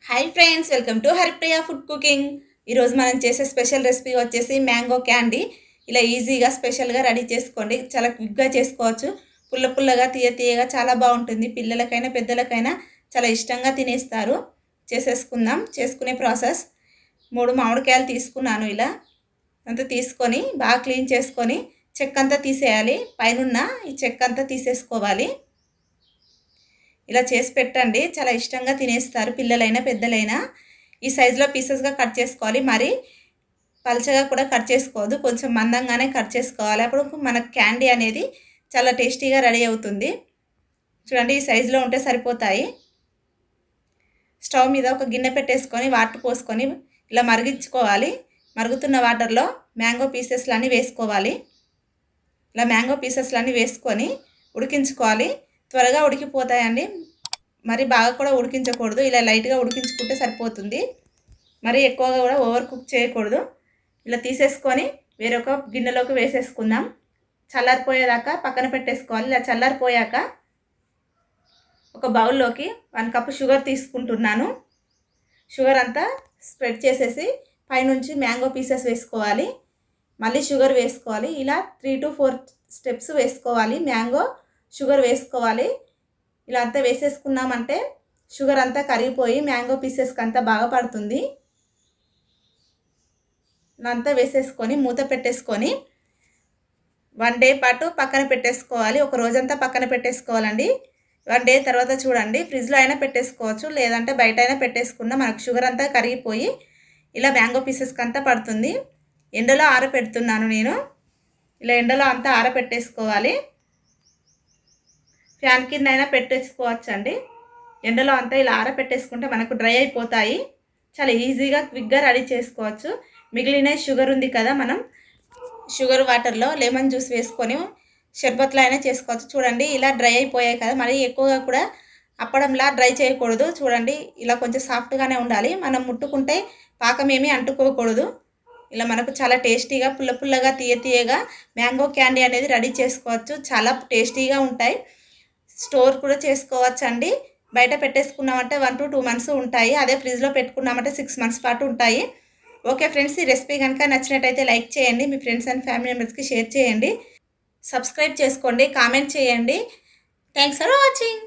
Hi friends, welcome to Haripriya food cooking. ఈరోజు మనం చేసే స్పెషల్ రెసిపీ వచ్చేసి మ్యాంగో క్యాండీ. ఇలా ఈజీగా స్పెషల్గా రెడీ చేసుకోండి. చాలా క్విక్గా చేసుకోవచ్చు. పుల్ల పుల్లగా తీయగా చాలా బాగుంటుంది. పిల్లలకైనా పెద్దలకైనా చాలా ఇష్టంగా తినేస్తారు. చేసేసుకుందాం. చేసుకునే ప్రాసెస్, 3 మామిడికాయలు తీసుకున్నాను. ఇలా అంతా తీసుకొని బాగా క్లీన్ చేసుకొని చెక్క అంతా తీసేయాలి. పైనున్న ఈ చెక్క అంతా తీసేసుకోవాలి. ఇలా చేసి పెట్టండి, చాలా ఇష్టంగా తినేస్తారు పిల్లలైనా పెద్దలైనా. ఈ సైజులో పీసెస్గా కట్ చేసుకోవాలి. మరి పల్చగా కూడా కట్ చేసుకోవద్దు, కొంచెం మందంగానే కట్ చేసుకోవాలి. అప్పుడు మనకు క్యాండీ అనేది చాలా టేస్టీగా రెడీ అవుతుంది. చూడండి, ఈ సైజులో ఉంటే సరిపోతాయి. స్టవ్ మీద ఒక గిన్నె పెట్టేసుకొని వాటర్ పోసుకొని ఇలా మరిగించుకోవాలి. మరుగుతున్న వాటర్లో మ్యాంగో పీసెస్లన్నీ వేసుకోవాలి. ఇలా మ్యాంగో పీసెస్లన్నీ వేసుకొని ఉడికించుకోవాలి. త్వరగా ఉడికిపోతాయండి. మరి బాగా కూడా ఉడికించకూడదు. ఇలా లైట్గా ఉడికించుకుంటే సరిపోతుంది. మరి ఎక్కువగా కూడా ఓవర్ కుక్ చేయకూడదు. ఇలా తీసేసుకొని వేరొక గిన్నెలోకి వేసేసుకుందాం. చల్లారిపోయేదాకా పక్కన పెట్టేసుకోవాలి. ఇలా చల్లారిపోయాక ఒక బౌల్లోకి 1 కప్పు షుగర్ తీసుకుంటున్నాను. షుగర్ అంతా స్ప్రెడ్ చేసేసి పైనుంచి మ్యాంగో పీసెస్ వేసుకోవాలి. మళ్ళీ షుగర్ వేసుకోవాలి. ఇలా 3 to 4 స్టెప్స్ వేసుకోవాలి. మ్యాంగో షుగర్ వేసుకోవాలి. ఇలా అంతా వేసేసుకున్నామంటే షుగర్ అంతా కరిగిపోయి మ్యాంగో పీసెస్కి అంతా బాగా పడుతుంది. ఇలా అంతా వేసేసుకొని మూత పెట్టేసుకొని 1 డే పాటు పక్కన పెట్టేసుకోవాలి. ఒక రోజంతా పక్కన పెట్టేసుకోవాలండి. 1 డే తర్వాత చూడండి, ఫ్రిడ్జ్లో అయినా పెట్టేసుకోవచ్చు, లేదంటే బయట అయినా పెట్టేసుకున్నా మనకు షుగర్ అంతా కరిగిపోయి ఇలా మ్యాంగో పీసెస్కి అంతా పడుతుంది. ఎండలో ఆరపెడుతున్నాను నేను. ఇలా ఎండలో అంతా ఆరపెట్టేసుకోవాలి. ఫ్యాన్ కింద అయినా పెట్టేసుకోవచ్చు అండి. ఎండలో అంతా ఇలా ఆరపెట్టేసుకుంటే మనకు డ్రై అయిపోతాయి. చాలా ఈజీగా క్విక్గా రెడీ చేసుకోవచ్చు. మిగిలిన షుగర్ ఉంది కదా, మనం షుగర్ వాటర్లో లెమన్ జ్యూస్ వేసుకొని షర్బత్లో అయినా చేసుకోవచ్చు. చూడండి, ఇలా డ్రై అయిపోయాయి కదా. మరి ఎక్కువగా కూడా అప్పడంలా డ్రై చేయకూడదు. చూడండి, ఇలా కొంచెం సాఫ్ట్గానే ఉండాలి. మనం ముట్టుకుంటే పాకం ఏమీ అంటుకోకూడదు. ఇలా మనకు చాలా టేస్టీగా పుల్లగా తీయగా మ్యాంగో క్యాండీ అనేది రెడీ చేసుకోవచ్చు. చాలా టేస్టీగా ఉంటాయి. స్టోర్ కూడా చేసుకోవచ్చు అండి. బయట పెట్టేసుకున్నామంటే 1 to 2 months ఉంటాయి. అదే ఫ్రిడ్జ్లో పెట్టుకున్నామంటే 6 months పాటు ఉంటాయి. ఓకే ఫ్రెండ్స్, ఈ రెసిపీ కనుక నచ్చినట్టయితే లైక్ చేయండి. మీ ఫ్రెండ్స్ అండ్ ఫ్యామిలీ మెంబర్స్కి షేర్ చేయండి. సబ్స్క్రైబ్ చేసుకోండి, కామెంట్ చేయండి. Thanks for watching.